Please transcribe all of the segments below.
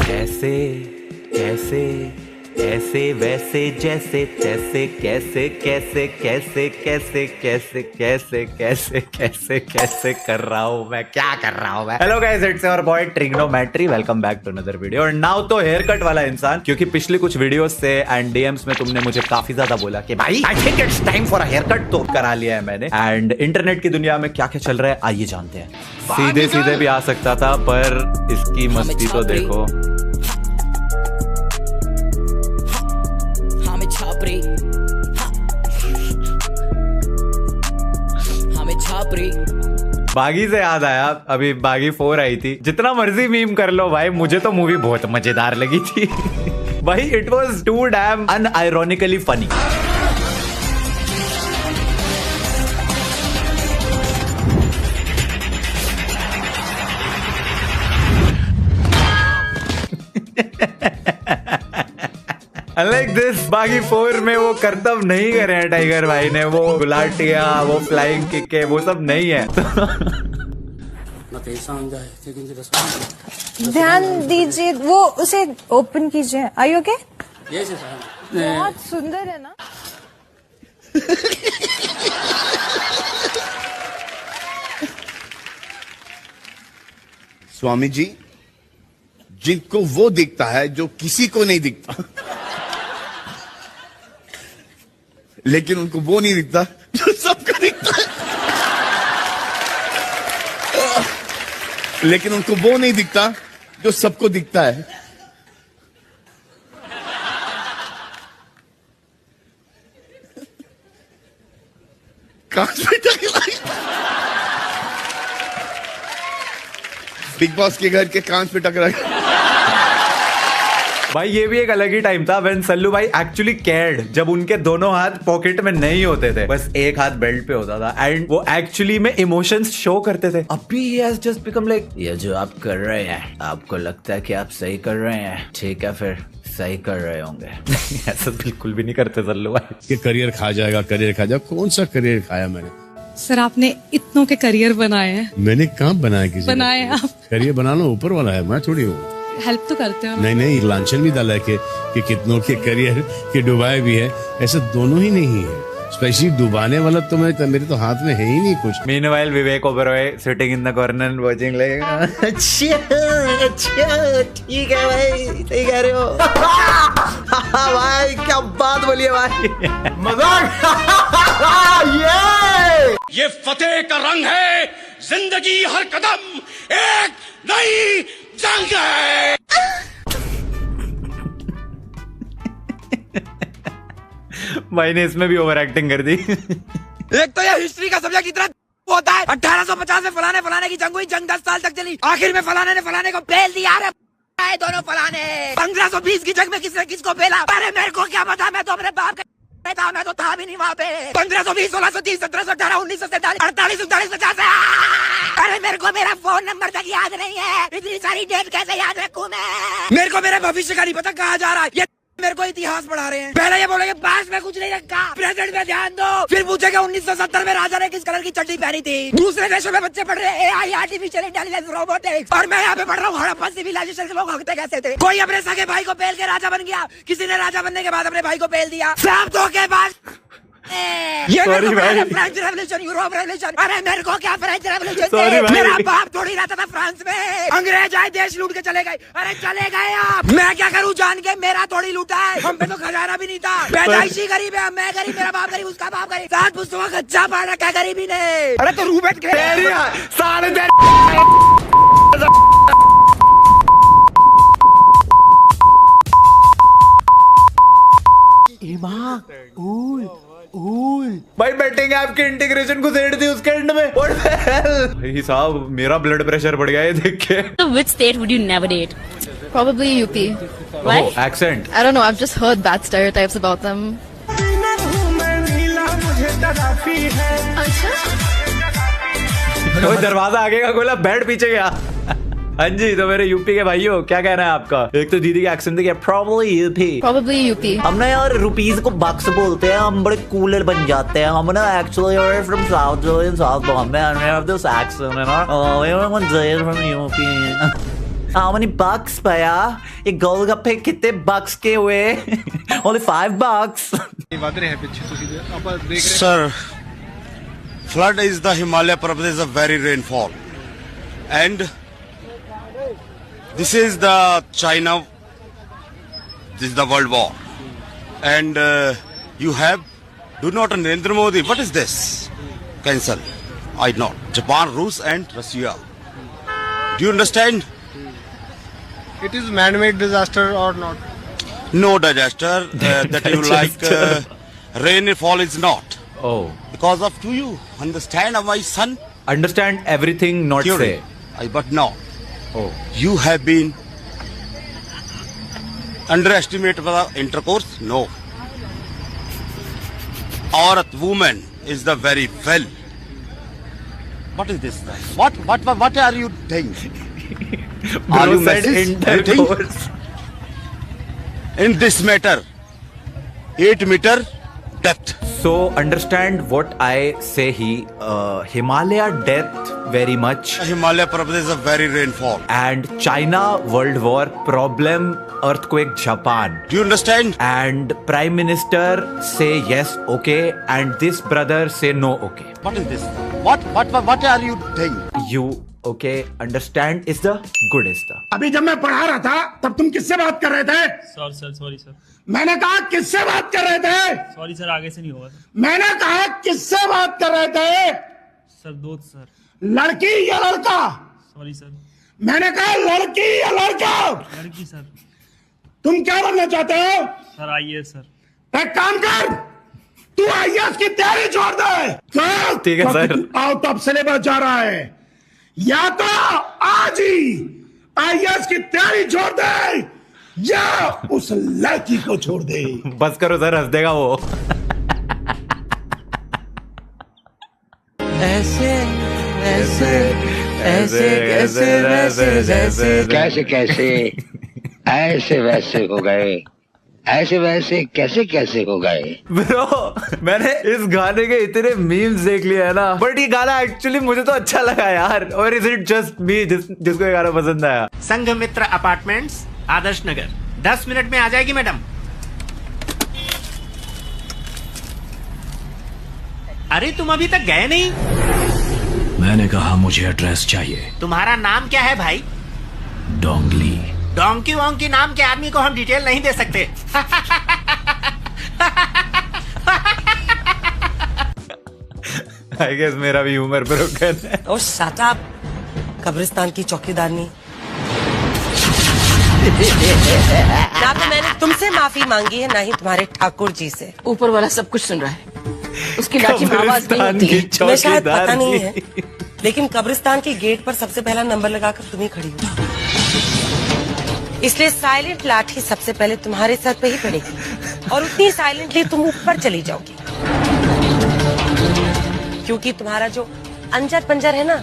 ऐसे कैसे ऐसे वैसे जैसे तैसे कैसे कैसे कैसे कैसे कैसे कैसे कैसे कैसे कैसे कर रहा हूँ मैं, क्या कर रहा हूँ मैं। Hello guys, it's your boy Trigonometry, welcome back to another video. और नाउ तो हेयर कट वाला इंसान, क्योंकि पिछली कुछ वीडियोस से एंड डीएम्स में तुमने मुझे काफी ज्यादा बोला कि भाई I think it's time for a haircut, तो करा लिया है मैंने। एंड इंटरनेट की दुनिया में क्या क्या चल रहा है आइए जानते हैं। सीधे सीधे भी आ सकता था, पर इसकी मस्ती तो देखो। बागी से याद आया, अभी बागी 4 आई थी। जितना मर्जी मीम कर लो भाई, मुझे तो मूवी बहुत मजेदार लगी थी भाई। It was too damn unironically funny. Unlike this, बागी 4 में वो करतब नहीं करे हैं टाइगर भाई ने, वो गुलाटिया, वो फ्लाइंग किक, वो सब नहीं है। ध्यान दीजिए, वो उसे ओपन कीजिए। Are you okay? बहुत सुंदर है ना। स्वामी जी, जिनको वो दिखता है जो किसी को नहीं दिखता, लेकिन उनको वो नहीं दिखता जो सबको दिखता है। लेकिन उनको वो नहीं दिखता जो सबको दिखता है। कांच पे टकराई। बिग बॉस के घर के कांच पे टकराई। भाई ये भी एक अलग ही टाइम था व्हेन सल्लू भाई एक्चुअली केयर्ड, जब उनके दोनों हाथ पॉकेट में नहीं होते थे, बस एक हाथ बेल्ट पे होता था, एंड वो एक्चुअली में इमोशंस शो करते थे। अभी he has just become like, ये जो आप कर रहे हैं, आपको लगता है कि आप सही कर रहे हैं, ठीक है फिर सही कर रहे होंगे। ऐसा बिल्कुल भी नहीं करते सल्लू भाई। कि करियर खा जाएगा, करियर खा जाएगा। कौन सा करियर खाया मैंने? सर आपने इतनों के करियर बनाए हैं। मैंने कहाँ बनाया? किसी बनाए आप। करियर बनाना ऊपर वाला है, मैं थोड़ी हूँ। हेल्प तो करते हो। नहीं, लांछन भी डाला है कि कितनों के करियर के डुबाए भी है। ऐसा दोनों ही नहीं है, स्पेशली डुबाने वाला तो मेरे तो हाथ में है ही नहीं कुछ। Meanwhile, Vivek Oberoi sitting in the corner and watching like, अच्छा ठीक है भाई, सही कह रहे हो। भाई क्या बात बोलिए भाई, मजाक। ये फतेह का रंग है, जिंदगी हर कदम एक नई जंग है। भाई ने इसमें भी ओवर एक्टिंग कर दी। एक तो ये हिस्ट्री का सब्जेक्ट इतना होता है। 1850 में फलाने की जंग हुई, जंग 10 साल तक चली, आखिर में फलाने ने फलाने को पेल दिया। अरे दोनों फलाने। 1520 की जंग में किसने किसको पेला? अरे मेरे को क्या पता, मैं तो अपने बाप का था, मैं तो था भी नहीं वहाँ पे। 1520, 1630, 1718, 1947, 48, 49, 50। अरे मेरे को मेरा फोन नंबर तक याद नहीं है, इतनी सारी डेट कैसे याद रखूं मैं? मेरे को मेरे भविष्य का नहीं पता कहाँ जा रहा है। ये मेरे को इतिहास पढ़ा रहे हैं। पहले ये बोलेंगे पास में कुछ नहीं रखा, प्रेजेंट में ध्यान दो। फिर पूछेगा 1970 में राजा ने किस कलर की चड्डी पहनी थी। दूसरे देशों में बच्चे पढ़ रहे हैं AI, आर्टिफिशियल इंटेलिजेंस, रोबोटिक्स, और मैं यहाँ पे पढ़ रहा हूँ हड़प्पा सिविलाइजेशन के लोग हकते कैसे थे। कोई अपने सगे भाई को पेल के राजा बन गया, किसी ने राजा बनने के बाद अपने भाई को पेल दिया। सब धोखेबाज। ये फ्रेंच रेवोल्यूशन, यूरोप रेवोल्यूशन। अरे मेरे को क्या फ्रेंच रेवोल्यूशन, मेरा बाप थोड़ी रहता था फ्रांस में। अंग्रेज आए, देश लूट के चले गए। अरे चले गए आप, मैं क्या करूँ जान के, मेरा थोड़ी लूटा है। हम पे तो खजाना भी नहीं था। पैदाइशी गरीब है, मैं गरीब, मेरा बाप गरीब, उसका बाप गरीब, 7 पुस्तकों का कच्चा पढ़ रखा गरीबी ने। अरे तो रूबेट के भाई बैटिंग ऐप की इंटीग्रेशन को सेट थी उसके एंड में। What the hell? भाई साहब मेरा ब्लड प्रेशर बढ़ गया ये देख के। So which state would you never date? Probably UP. Why? Oh, accent. I don't know, I've just heard bad stereotypes about them. वो दरवाजा आगे का खोला, बेड पीछे गया। हाँ जी, तो मेरे यूपी के भाइयों क्या कहना है आपका? एक तो दीदी के एक्सेंट देखिए, probably UP। हम ना यार रुपीज को बक्स बोलते हैं, हम बड़े कूलर बन जाते हैं। हम ना actually from south Bombay and we have this accent and we want to say it from UP। How many bucks, भैया? ये गोलगप्पे कितने bucks के हुए? Only $5. Sir, flood is the Himalaya Parvat is a very rainfall, and this is the China. This is the World War, and you have do not Narendra Modi. What is this? Cancel. I not Japan, Rus, and Russia. Do you understand? It is man-made disaster or not? No disaster that you like. Rainfall is not. Oh. Because of do you understand, my son? Understand everything, not Theory. say. But no. Oh. You have been underestimated by the intercourse? No. Aurat, woman, is the very well. What is this? What are you doing? Are you said intercourse. In this matter, 8 meter depth. So understand what I say. Himalaya depth very much, Himalaya Parvat is a very rainfall. and China World War problem, earthquake Japan. Do you understand? And Prime Minister say yes, okay, and this brother say no, okay. What is this? What are you doing? You okay? Understand is the good is the. अभी जब मैं पढ़ा रहा था तब तुम किससे बात कर रहे थे? Sorry sir. मैंने कहा किससे बात कर रहे थे? सॉरी सर, आगे से नहीं होगा सर। मैंने कहा किससे बात कर रहे थे? सर दोस्त सर। लड़की या लड़का? Sorry sir. मैंने कहा लड़की या लड़का? लड़की सर। तुम क्या बनना चाहते हो? Sir IAS sir. एक काम कर, तू IAS की तैयारी छोड़ दे। ठीक है सर। आउट ऑफ सिलेबस जा रहा है, या तो आज ही IAS की तैयारी छोड़ दे या उस लड़की को छोड़ दे। बस करो सर, हंस देगा वो। ऐसे ऐसे ऐसे कैसे वैसे जैसे कैसे कैसे ऐसे वैसे हो गए, ऐसे वैसे कैसे कैसे हो गए। ब्रो, मैंने इस गाने के इतने मीम्स देख लिए है ना, बट ये गाना एक्चुअली मुझे तो अच्छा लगा यार। और इज इट जस्ट मी जिसको ये गाना पसंद आया? संघमित्र अपार्टमेंट्स, आदर्श नगर। 10 मिनट में आ जाएगी मैडम। अरे तुम अभी तक गए नहीं? मैंने कहा मुझे एड्रेस चाहिए। तुम्हारा नाम क्या है भाई? डोंगली। डोंकी वोंकी नाम के आदमी को हम डिटेल नहीं दे सकते। आई गेस मेरा भी ह्यूमर ब्रोकन है। और साटा कब्रिस्तान की चौकीदारनी। ना तो मैंने तुमसे माफी मांगी है, ना ही तुम्हारे ठाकुर जी से। ऊपर वाला सब कुछ सुन रहा है, उसकी लाठी में आवाज नहीं होती है। तुम्हें शायद पता नहीं है, लेकिन कब्रिस्तान के गेट पर सबसे पहला नंबर लगाकर तुम ही खड़ी हो, इसलिए साइलेंट लाठी सबसे पहले तुम्हारे सर पे ही पड़ेगी और उतनी साइलेंटली तुम ऊपर चली जाओगी, क्योंकि तुम्हारा जो अंजर पंजर है ना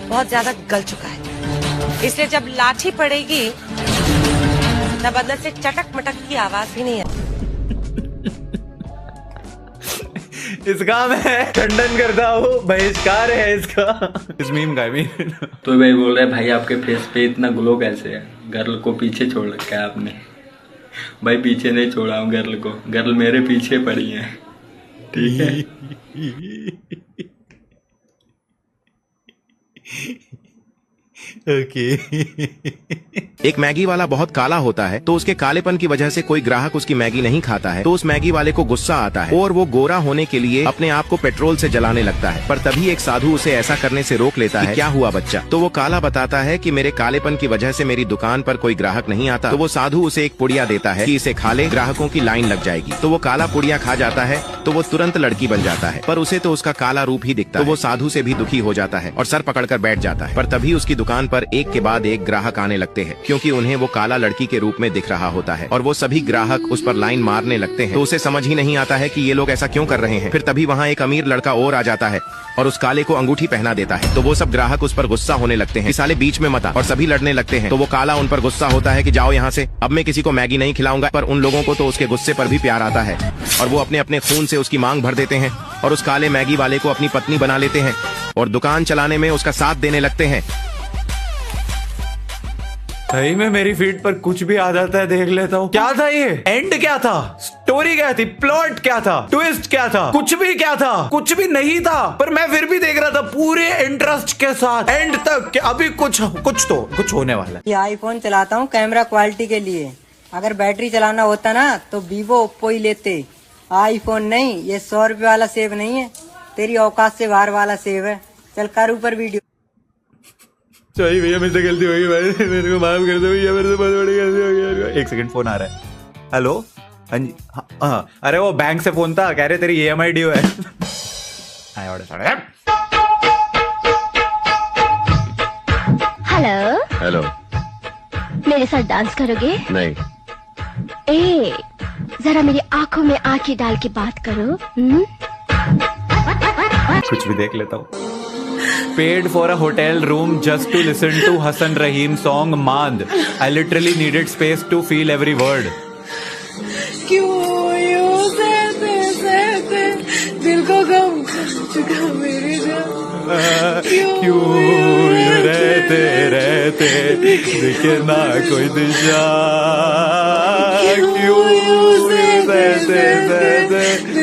बहुत ज्यादा गल चुका है। इसलिए जब लाठी पड़ेगी तब अंदर से चटक मटक की आवाज भी नहीं है। इसका मैं खंडन करता हूँ, बहिष्कार है इसका। इस मीम का भी। तो भाई बोल रहे भाई आपके फेस पे इतना ग्लो कैसे है? गर्ल को पीछे छोड़ रखा है आपने। भाई पीछे नहीं छोड़ा हूँ गर्ल को, गर्ल मेरे पीछे पड़ी है। ठीक है। एक मैगी वाला बहुत काला होता है, तो उसके कालेपन की वजह से कोई ग्राहक उसकी मैगी नहीं खाता है, तो उस मैगी वाले को गुस्सा आता है और वो गोरा होने के लिए अपने आप को पेट्रोल से जलाने लगता है। पर तभी एक साधु उसे ऐसा करने से रोक लेता है। क्या हुआ बच्चा? तो वो काला बताता है कि मेरे कालेपन की वजह से मेरी दुकान पर कोई ग्राहक नहीं आता। तो वो साधु उसे एक पुड़िया देता है कि इसे खा ले, ग्राहकों की लाइन लग जाएगी। तो वो काला पुड़िया खा जाता है तो वो तुरंत लड़की बन जाता है, पर उसे तो उसका काला रूप ही दिखता है। तो वो साधु से भी दुखी हो जाता है और सर पकड़कर बैठ जाता है। पर तभी उसकी दुकान पर एक के बाद एक ग्राहक आने लगते हैं, क्योंकि उन्हें वो काला लड़की के रूप में दिख रहा होता है और वो सभी ग्राहक उस पर लाइन मारने लगते हैं। तो उसे समझ ही नहीं आता है कि ये लोग ऐसा क्यों कर रहे हैं। फिर तभी वहाँ एक अमीर लड़का और आ जाता है और उस काले को अंगूठी पहना देता है। तो वो सब ग्राहक उस पर गुस्सा होने लगते हैं कि साले बीच में मत आ, और सभी लड़ने लगते हैं। तो वो काला उन पर गुस्सा होता है कि जाओ यहाँ से, अब मैं किसी को मैगी नहीं खिलाऊंगा। पर उन लोगों को तो उसके गुस्से पर भी प्यार आता है और वो अपने अपने खून से उसकी मांग भर देते हैं और उस काले मैगी वाले को अपनी पत्नी बना लेते हैं और दुकान चलाने में उसका साथ देने लगते हैं। सही में मेरी फीड पर कुछ भी आ जाता है, देख लेता हूँ। क्या था ये? एंड क्या था? स्टोरी क्या थी? प्लॉट क्या था? ट्विस्ट क्या था? कुछ भी क्या था? कुछ भी नहीं था, पर मैं फिर भी देख रहा था पूरे इंटरेस्ट के साथ एंड तक कि अभी कुछ होने वाला है। ये आईफोन चलाता हूँ कैमरा क्वालिटी के लिए, अगर बैटरी चलाना होता ना तो वीवो ओप्पो ही लेते, आईफोन नहीं। ये 100 रुपए वाला सेव नहीं है, तेरी औकात से बाहर वाला सेव है। चल कर ऊपर वीडियो। सॉरी भैया, मेरे से गलती हो गई भाई, मेरे को माफ कर दो भैया, मेरे से बहुत बड़ी गलती हो गई। एक सेकंड, फोन आ रहा है। हेलो, हाँ जी, हाँ, अरे वो बैंक से फोन था, कह रहे तेरी EMI ड्यू है। हेलो हेलो, मेरे साथ डांस करोगे? नहीं। ए, जरा मेरी आंखों में आंखें डाल के बात करो। कुछ भी देख लेता हूँ। Paid for a hotel room just to listen to Hasan Rahim song Mand. I literally needed space to feel every word. क्यों यूं सहते दिल को गम चुका मेरी जान, क्यों रहते दिखे ना कोई दिशा, क्यों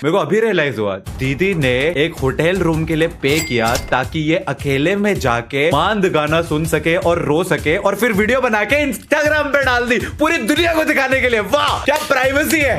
मेरे को अभी रियलाइज हुआ, दीदी ने एक होटल रूम के लिए पे किया ताकि ये अकेले में जाके मांद गाना सुन सके और रो सके, और फिर वीडियो बना के इंस्टाग्राम पे डाल दी पूरी दुनिया को दिखाने के लिए। वाह, क्या प्राइवेसी है।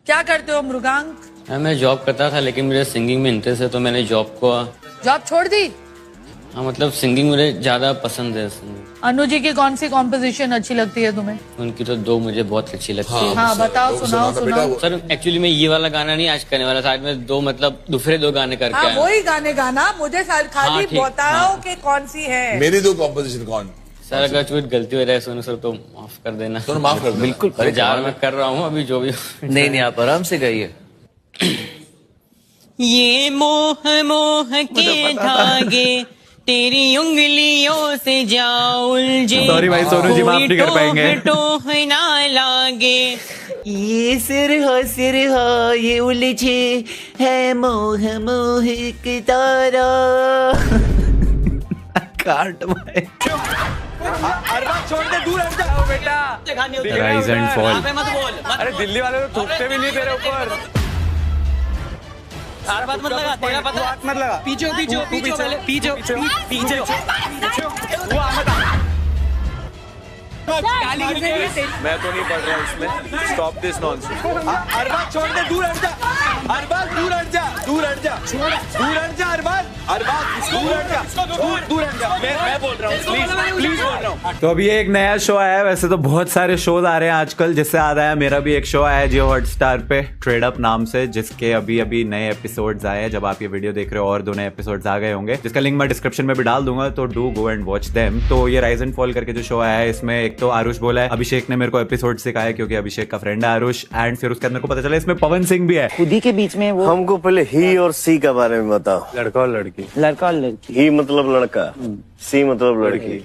क्या करते हो मृगांक? मैं जॉब करता था, लेकिन मेरे सिंगिंग में इंटरेस्ट है तो मैंने जॉब छोड़ दी? हाँ, मतलब सिंगिंग मुझे ज्यादा पसंद है। अनु जी की कौन सी कॉम्पोजिशन अच्छी लगती है तुम्हें? उनकी तो 2 मुझे बहुत अच्छी लगती है। हाँ, बताओ, सुनाओ। सर एक्चुअली मैं ये वाला गाना नहीं आज करने वाला था, आज मैं 2 मतलब दूसरे 2 गाने करके आया। वही गाने गाना, मुझे खाली बताओ कि कौन सी है। मेरी 2 कॉम्पोजिशन कौन? सर अगर कुछ गलती हो जाए सोनू सर तो माफ कर देना। तो माफ कर दो। बिल्कुल, मैं कर रहा हूँ अभी जो भी। नहीं, आप आराम से गाइए। ये मोह के धागे तेरी उंगलियों से जा उलझे। सॉरी भाई, सोनू जी माफ नहीं कर पाएंगे। टोह ना लागे, ये सिर हो ये उलझे है मोह की तारा। काट भाई, छोड़ दे, दूर हट जाओ बेटा। Rise and fall. मत बोल। अरे दिल्ली वाले तो थूकते भी नहीं तेरे ऊपर। बात मत लगा, तेरा पता मत लगा। पीछे मैं तो नहीं पढ़ रहा इसमें। Stop this nonsense. अरबाज छोड़ दे, दूर हट जा। अरबाज दूर हट जा। मैं बोल रहा हूँ, प्लीज बोल रहा हूँ। तो अभी एक नया शो आया है, वैसे तो बहुत सारे शोज आ रहे हैं आजकल, जिससे आ रहा है मेरा भी एक शो आया है जियो हॉटस्टार पे, ट्रेड अप नाम से, जिसके अभी नए एपिसोड्स आए हैं। जब आप ये वीडियो देख रहे हो और 2 नए एपिसोड्स आ गए होंगे, जिसका लिंक मैं डिस्क्रिप्शन में भी डाल दूंगा, तो do go and watch them. तो ये राइज एंड फॉल करके जो शो आया है, इसमें एक तो आरुष बोला है, अभिषेक ने मेरे को एपिसोड सिखाया क्योंकि अभिषेक का फ्रेंड है आरुष, एंड फिर उसके अंदर को पता चला इसमें पवन सिंह भी है। खुद ही के बीच में वो। हमको पहले ही और सी के बारे में बताओ। लड़का और लड़की। ही मतलब लड़का, सी मतलब लड़की।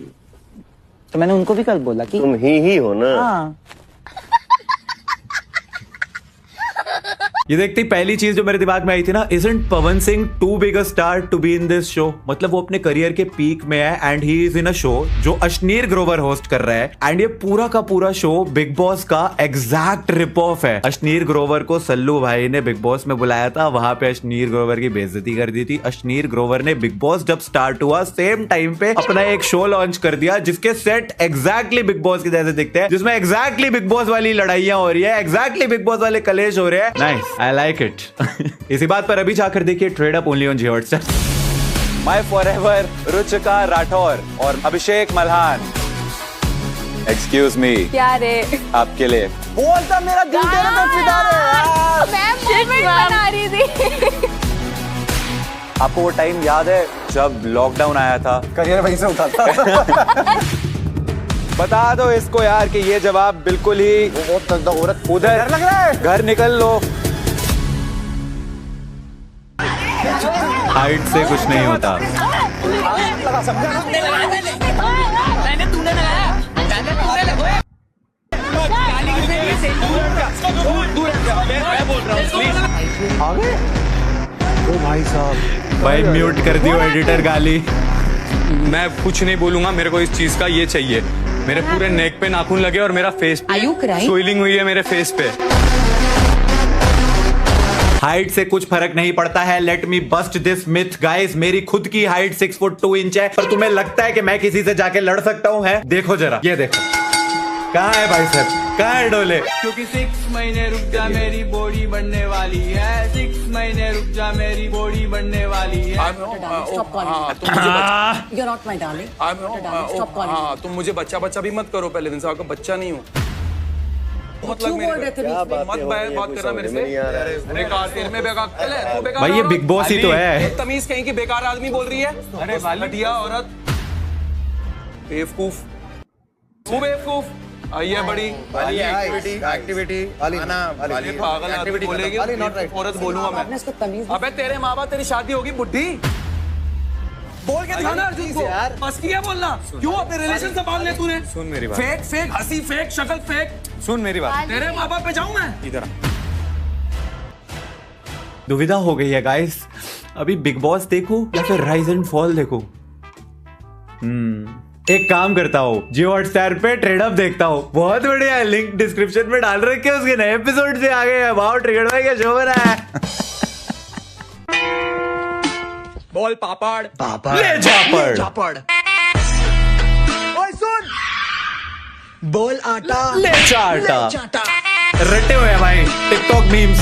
तो मैंने उनको भी कल बोला कि तुम ही हो ना। हाँ। ये देखते ही पहली चीज जो मेरे दिमाग में आई थी ना, isn't Pawan Singh too big a star to be in this show. मतलब वो अपने करियर के पीक में है and he is in a show जो अश्नीर ग्रोवर होस्ट कर रहा है, एंड ये पूरा का पूरा शो बिग बॉस का एग्जैक्ट रिप ऑफ है। अश्नीर ग्रोवर को सल्लू भाई ने बिग बॉस में बुलाया था, वहां पे अश्नीर ग्रोवर की बेइज्जती कर दी थी। अश्नीर ग्रोवर ने बिग बॉस जब स्टार्ट हुआ सेम टाइम पे अपना एक शो लॉन्च कर दिया, जिसके सेट एग्जैक्टली बिग बॉस के जैसे दिखते हैं, जिसमें एग्जैक्टली बिग बॉस वाली लड़ाइयां हो रही है, एग्जैक्टली बिग बॉस वाले कलेश हो रहे हैं। Nice, I like it. इसी बात पर अभी जाकर देखिए trade up only on Jio Hotstar. My forever Ruchika Rathore और अभिषेक मल्हान, एक्सक्यूज मी। क्या रे? आपके लिए बोलता मेरा दिल तेरे पे फिदा है। मैं मूवमेंट बना रही थी। आपको वो टाइम याद है जब लॉकडाउन आया था? करियर वहीं से उठा था। बता दो इसको यार कि ये जवाब बिल्कुल ही बहुत औरत उधर लग रहा है। घर निकल लो, हाइट से कुछ नहीं होता। ओ भाई साहब, भाई म्यूट कर दियो एडिटर गाली। मैं कुछ नहीं बोलूंगा, मेरे को इस चीज का ये चाहिए। मेरे पूरे नेक पे नाखून लगे और मेरा फेस पे स्वेलिंग हुई है मेरे फेस पे। हाइट से कुछ फर्क नहीं पड़ता है। Let me bust this myth guys, मेरी खुद की हाइट 6 फुट 2 इंच है, पर तुम्हें लगता है कि मैं किसी से जाके लड़ सकता हूं? है देखो जरा, ये देखो कहाँ है भाई साहब, कहाँ है डोले? क्योंकि 6 महीने रुक जा मेरी बॉडी बनने वाली है, 6 महीने रुक जा मेरी बॉडी बनने वाली है। तुम मुझे बच्चा बच्चा भी मत करो, पहले दिन से आपका बच्चा नहीं हूँ। मत बात करना मेरे से। बेकार तेरे में बेकार भाई ये बिग बॉस ही तो है। तमीज कहीं की बेकार आदमी बोल रही है। अरे घटिया औरत, बेवकूफ, तू बेवकूफ। आइए बड़ी एक्टिविटी पागल एक्टिविटी बोलेगी, औरत बोलूंगा मैं। अबे तेरे माँ बाप तेरी शादी होगी बुढ़ी, बोल के दिखाना अर्जुन को। बस किया बोलना, क्यों अपने रिलेशन संभाल ले तूने? सुन मेरी बात। फेक हंसी, फेक शक्ल, फेक। सुन मेरी बात। तेरे माँ बाप पे जाऊं मैं? इधर दुविधा हो गई है गाइस, अभी बिग बॉस देखूं या फिर राइज एंड फॉल देखूं? एक काम करता हूँ, जियो हॉटस्टार पे ट्रेड अप देखता हूँ। बहुत बढ़िया है, लिंक डिस्क्रिप्शन में डाल रखे हैं, उसके नए एपिसोड से आ गए हैं। वाओ, ट्रिगर भाई का शो बना है। बोल पापड़, ले झापड़। ओए सुन, बोल आटा, ले चाटा। रटे हुए हैं भाई टिकटॉक मीम्स।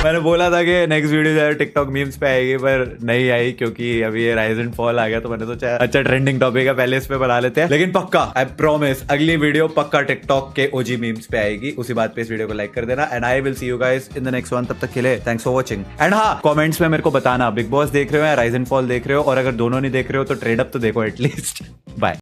मैंने बोला था कि नेक्स्ट वीडियो जो टिकटॉक मीम्स पे आएगी, पर नहीं आई क्योंकि अभी ये राइज एंड फॉल आ गया, तो मैंने सोचा अच्छा ट्रेंडिंग टॉपिक है, पहले इस पे बना लेते हैं। लेकिन पक्का आई प्रॉमिस अगली वीडियो पक्का टिकटॉक के ओजी मीम्स पे आएगी। उसी बात पे इस वीडियो को लाइक कर देना, and I will see you guys in the next one. तब तक के लिए थैंक्स फॉर वॉचिंग। एंड हाँ, कॉमेंट्स में मेरे को बताना बिग बॉस देख रहे हो या राइज एंड फॉल देख रहे हो, और अगर दोनों नहीं देख रहे हो तो ट्रेड अप तो देखो एटलीस्ट। बाय।